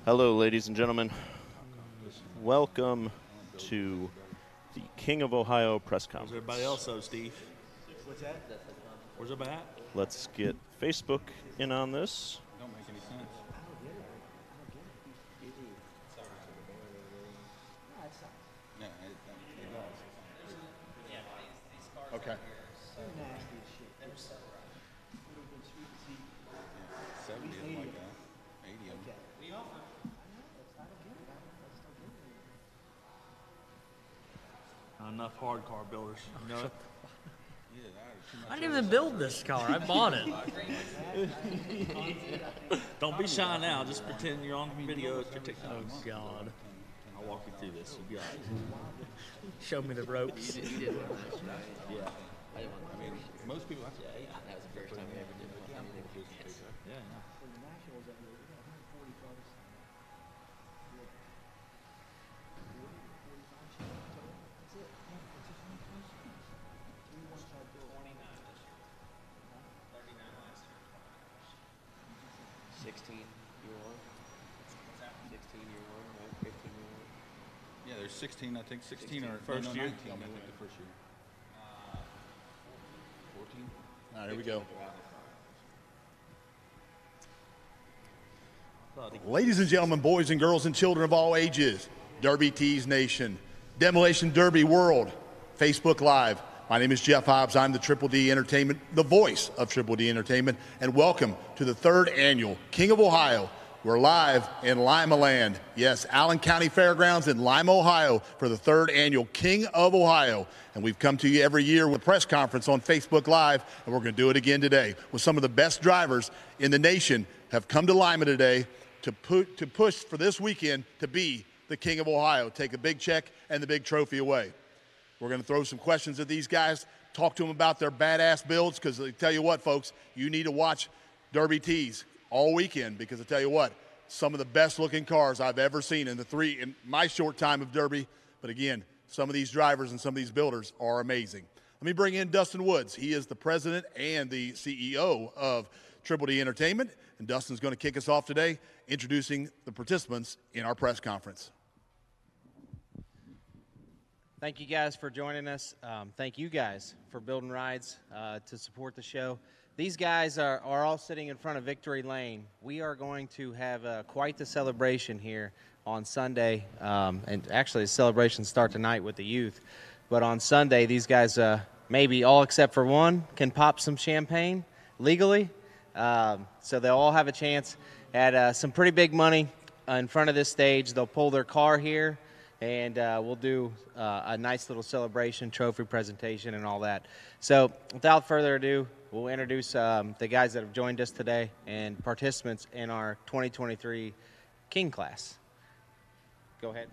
Hello, ladies and gentlemen. Welcome to the King of Ohio press Where's conference. everybody else, though, Steve? What's that? Where's everybody at? Let's get Facebook in on this. Don't make any sense. Yeah, it does. Okay. 70 of them like that. 80 of them. Not enough hard car builders. You know it? I didn't even build this car. I bought it. Don't be shy now. Just pretend you're on video at your TikTok. Oh, God. I'll walk you through this. You got it. Show me the ropes. I mean, most people have to. That was the first time we ever did one. Yeah. Yeah, there's 16, I think. 16 or First no, year? 19, I think, the first year. 14? All right, here we go. Ladies and gentlemen, boys and girls and children of all ages, Derby Tees Nation, Demolition Derby World, Facebook Live. My name is Jeff Hobbs. I'm the Triple D Entertainment, the voice of Triple D Entertainment, and welcome to the third annual King of Ohio. We're live in Lima Land. Yes, Allen County Fairgrounds in Lima, Ohio for the third annual King of Ohio. And we've come to you every year with a press conference on Facebook Live, and we're going to do it again today with some of the best drivers in the nation have come to Lima today to push for this weekend to be the King of Ohio, take a big check and the big trophy away. We're going to throw some questions at these guys, talk to them about their badass builds, because I tell you what, folks, you need to watch Derby Tees all weekend, because I tell you what, some of the best looking cars I've ever seen in my short time of Derby. But again, some of these drivers and some of these builders are amazing. Let me bring in Dustin Woods. He is the president and the CEO of Triple D Entertainment, and Dustin's going to kick us off today, introducing the participants in our press conference. Thank you guys for joining us. Thank you guys for building rides to support the show. These guys are all sitting in front of Victory Lane. We are going to have quite the celebration here on Sunday, and actually the celebrations start tonight with the youth. But on Sunday, these guys, maybe all except for one, can pop some champagne legally. So they'll all have a chance at some pretty big money in front of this stage. They'll pull their car here, and we'll do a nice little celebration, trophy presentation, and all that. So without further ado, we'll introduce the guys that have joined us today and participants in our 2023 King class. Go ahead.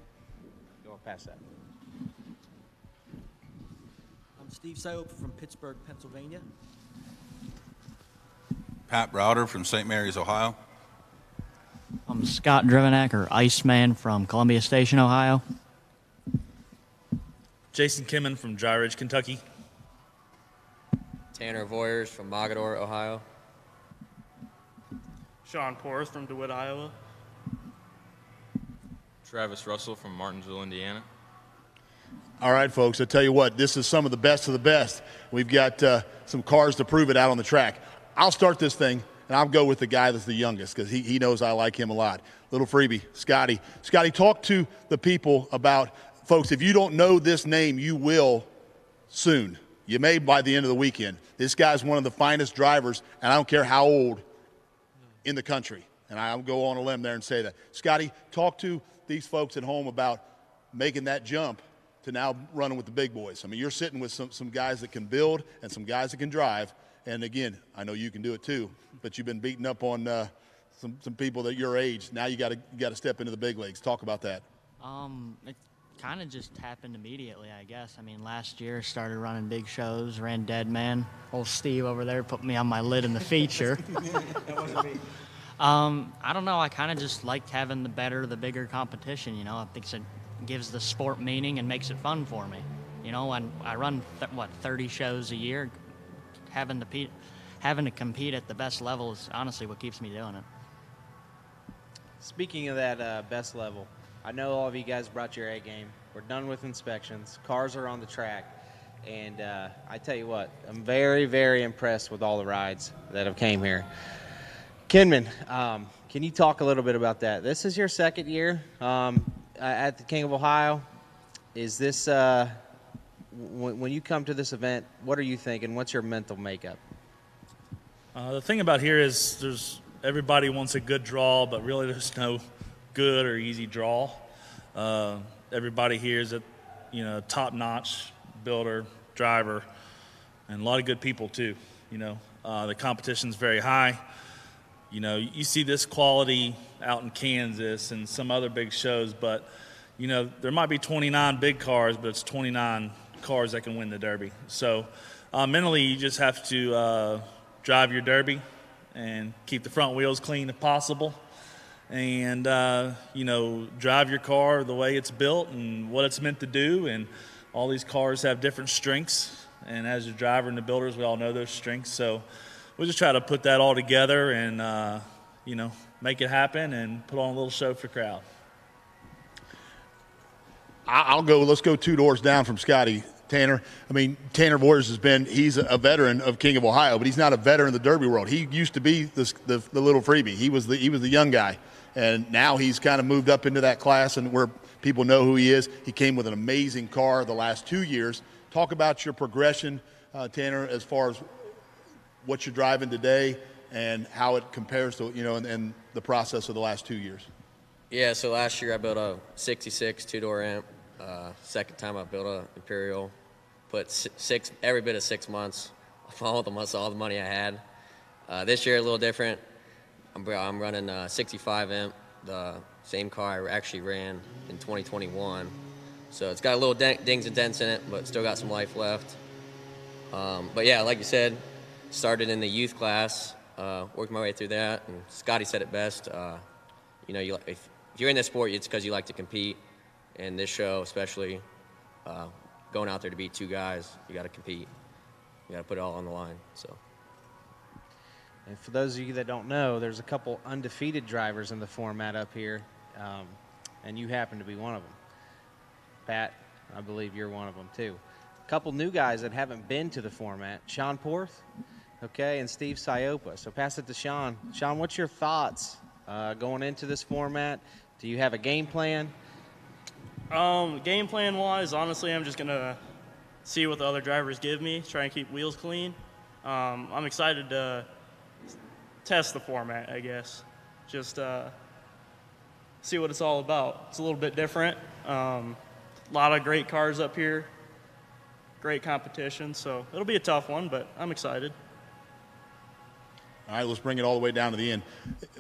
Go past that. I'm Steve Soap from Pittsburgh, Pennsylvania. Pat Browder from St. Mary's, Ohio. I'm Scott Drivenack, or Iceman, from Columbia Station, Ohio. Jason Kimmen from Dry Ridge, Kentucky. Tanner Voyers from Mogador, Ohio. Sean Porras from DeWitt, Iowa. Travis Russell from Martinsville, Indiana. All right, folks, I tell you what, this is some of the best. We've got some cars to prove it out on the track. I'll start this thing, and I'll go with the guy that's the youngest, because he knows I like him a lot. Little freebie, Scotty. Scotty, talk to the people about, folks, if you don't know this name, you will soon. You may by the end of the weekend. This guy's one of the finest drivers, and I don't care how old, in the country. And I'll go on a limb there and say that. Scotty, talk to these folks at home about making that jump to now running with the big boys. I mean, you're sitting with some guys that can build and some guys that can drive. And again, I know you can do it too, but you've been beating up on some people that your age. Now you got to step into the big leagues. Talk about that. It kind of just happened immediately, I guess. I mean, last year started running big shows, ran Dead Man. Old Steve over there put me on my lid in the feature. I don't know. I kind of just liked having the bigger competition. You know, I think it gives the sport meaning and makes it fun for me. You know, when I run 30 shows a year, having to compete at the best level is honestly what keeps me doing it. Speaking of that best level, I know all of you guys brought your A game. We're done with inspections. Cars are on the track. And I tell you what, I'm very, very impressed with all the rides that have came here. Kinman, can you talk a little bit about that? This is your second year at the King of Ohio. Is this, when you come to this event, what are you thinking? What's your mental makeup? The thing about here is everybody wants a good draw, but really there's no good or easy draw. Everybody here is a top-notch builder, driver, and a lot of good people too. The competition's very high. You see this quality out in Kansas and some other big shows, but there might be 29 big cars, but it's 29 cars that can win the Derby. So mentally, you just have to drive your Derby and keep the front wheels clean if possible, and drive your car the way it's built and what it's meant to do. And all these cars have different strengths, and as a driver and the builders, we all know those strengths. So we just try to put that all together and make it happen and put on a little show for the crowd. Let's go two doors down from Scotty. Tanner. I mean, Tanner Boyers he's a veteran of King of Ohio, but he's not a veteran of the Derby world. He used to be the little freebie. He was the young guy, and now he's kind of moved up into that class and where people know who he is. He came with an amazing car the last 2 years. Talk about your progression, Tanner, as far as what you're driving today and how it compares to, and the process of the last 2 years. Yeah, so last year I built a 66 two-door amp. Second time I built a Imperial. Put every bit of 6 months, all the money I had. This year a little different. I'm running a 65 amp, the same car I actually ran in 2021. So it's got a little dings and dents in it, but still got some life left. But yeah, like you said, started in the youth class, worked my way through that, and Scotty said it best. If you're in this sport, it's because you like to compete. And this show, especially, going out there to beat two guys, you got to compete. You got to put it all on the line. So. And for those of you that don't know, there's a couple undefeated drivers in the format up here, and you happen to be one of them. Pat, I believe you're one of them too. A couple new guys that haven't been to the format, Sean Porth, okay, and Steve Siopa. So pass it to Sean. Sean, what's your thoughts going into this format? Do you have a game plan? Game plan wise, honestly, I'm just gonna see what the other drivers give me, try and keep wheels clean. I'm excited to test the format, I guess. Just see what it's all about. It's a little bit different. A lot of great cars up here, great competition, so it'll be a tough one, but I'm excited. All right, let's bring it all the way down to the end.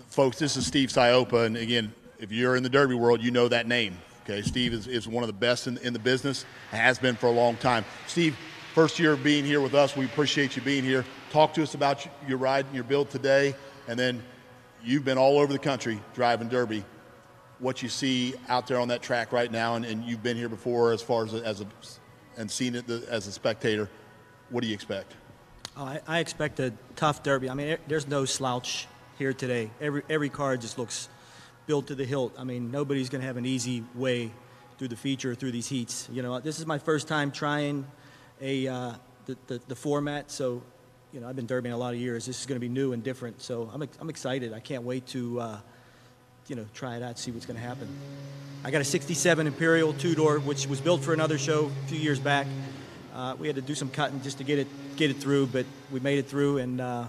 Folks, this is Steve Siopa, and again, if you're in the Derby world, you know that name. Okay, Steve is one of the best in the business, has been for a long time. Steve, first year of being here with us, we appreciate you being here. Talk to us about your ride and your build today, and then you've been all over the country driving Derby. What you see out there on that track right now, and you've been here before as far as and seen it as a spectator. What do you expect? I expect a tough Derby. I mean, there's no slouch here today. Every car just looks built to the hilt. I mean, nobody's going to have an easy way through the feature, through these heats. This is my first time trying the format, so I've been derbying a lot of years. This is going to be new and different, so I'm excited. I can't wait to try it out, see what's going to happen. I got a 67 Imperial two-door, which was built for another show a few years back. We had to do some cutting just to get it through, but we made it through, and I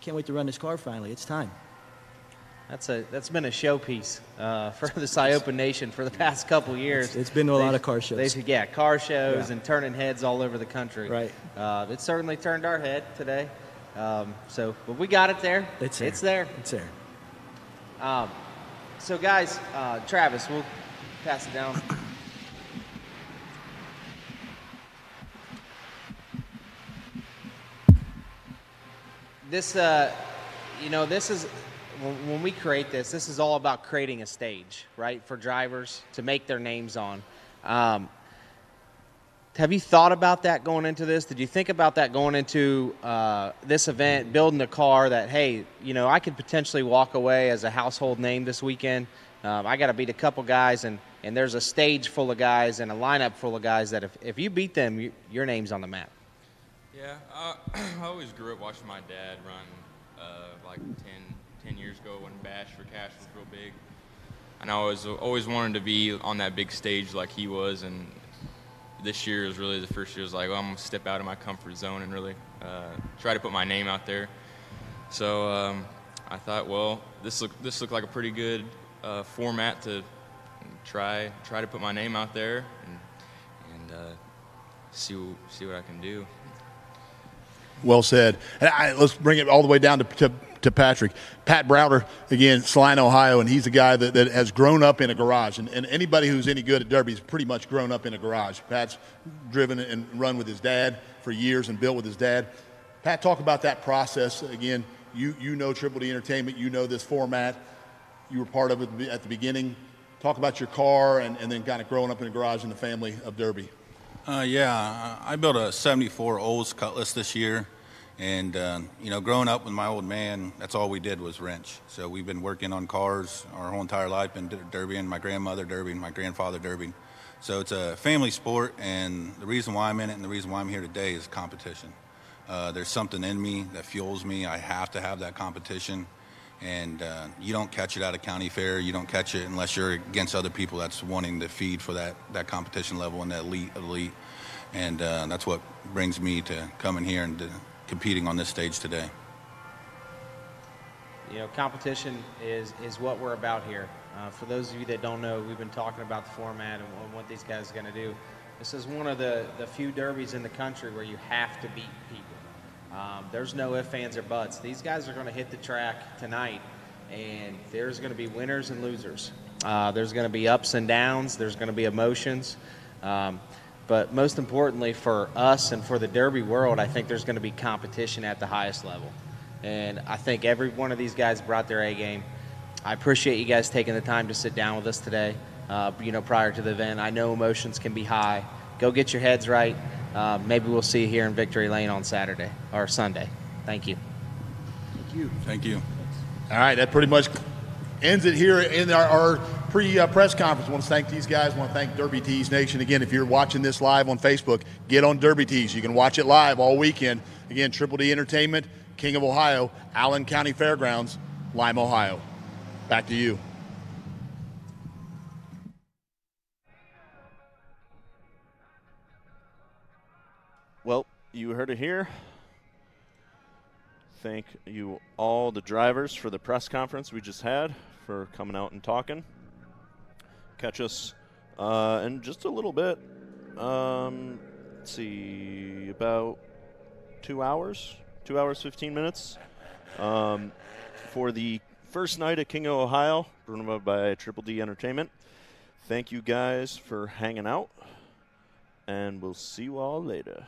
can't wait to run this car finally. It's time. That's been a showpiece for the Siopa Nation for the past couple years. It's been a lot of car shows. Car shows and turning heads all over the country. Right. It certainly turned our head today. But we got it there. It's there. It's there. So guys, Travis, we'll pass it down. This is. When we create this is all about creating a stage, right, for drivers to make their names on. have you thought about that going into this? Did you think about that going into this event, building a car that, hey, you know, I could potentially walk away as a household name this weekend? I got to beat a couple guys, and there's a stage full of guys and a lineup full of guys that if you beat them, your name's on the map. Yeah, I always grew up watching my dad run like 10 years ago when Bash for Cash was real big. And I always wanted to be on that big stage like he was, and this year was really the first year. I was like, well, I'm going to step out of my comfort zone and really try to put my name out there. So I thought, well, this looked like a pretty good format to try to put my name out there and see what I can do. Well said. And let's bring it all the way down to Patrick. Pat Browder, again, Saline, Ohio, and he's a guy that has grown up in a garage. And anybody who's any good at Derby has pretty much grown up in a garage. Pat's driven and run with his dad for years and built with his dad. Pat, talk about that process. Again, you know Triple D Entertainment. You know this format. You were part of it at the beginning. Talk about your car and then kind of growing up in a garage in the family of Derby. Yeah, I built a 74 Olds Cutlass this year. And, you know, growing up with my old man, that's all we did was wrench. So we've been working on cars our whole entire life, been derbying, my grandmother derbying, my grandfather derbying. So it's a family sport, and the reason why I'm in it and the reason why I'm here today is competition. There's something in me that fuels me. I have to have that competition. And you don't catch it at a county fair. You don't catch it unless you're against other people that's wanting to feed for that competition level and that elite. And that's what brings me to coming here and competing on this stage today. You know, competition is what we're about here. For those of you that don't know, we've been talking about the format and what these guys are going to do. This is one of the few derbies in the country where you have to beat people. There's no ifs, ands, or buts. These guys are going to hit the track tonight, and there's going to be winners and losers. There's going to be ups and downs. There's going to be emotions. But most importantly for us and for the Derby world, I think there's going to be competition at the highest level. And I think every one of these guys brought their A game. I appreciate you guys taking the time to sit down with us today, you know, prior to the event. I know emotions can be high. Go get your heads right. Maybe we'll see you here in Victory Lane on Saturday or Sunday. Thank you. Thank you. Thank you. All right, that pretty much ends it here in our pre-press conference. I want to thank these guys. I want to thank Derby Tees Nation. Again, if you're watching this live on Facebook, get on Derby Tees. You can watch it live all weekend. Again, Triple D Entertainment, King of Ohio, Allen County Fairgrounds, Lime, Ohio. Back to you. Well, you heard it here. Thank you all the drivers for the press conference we just had, for coming out and talking. Catch us in just a little bit. Let's see, about 2 hours, 2 hours, 15 minutes for the first night at King of Ohio, brought about by Triple D Entertainment. Thank you guys for hanging out, and we'll see you all later.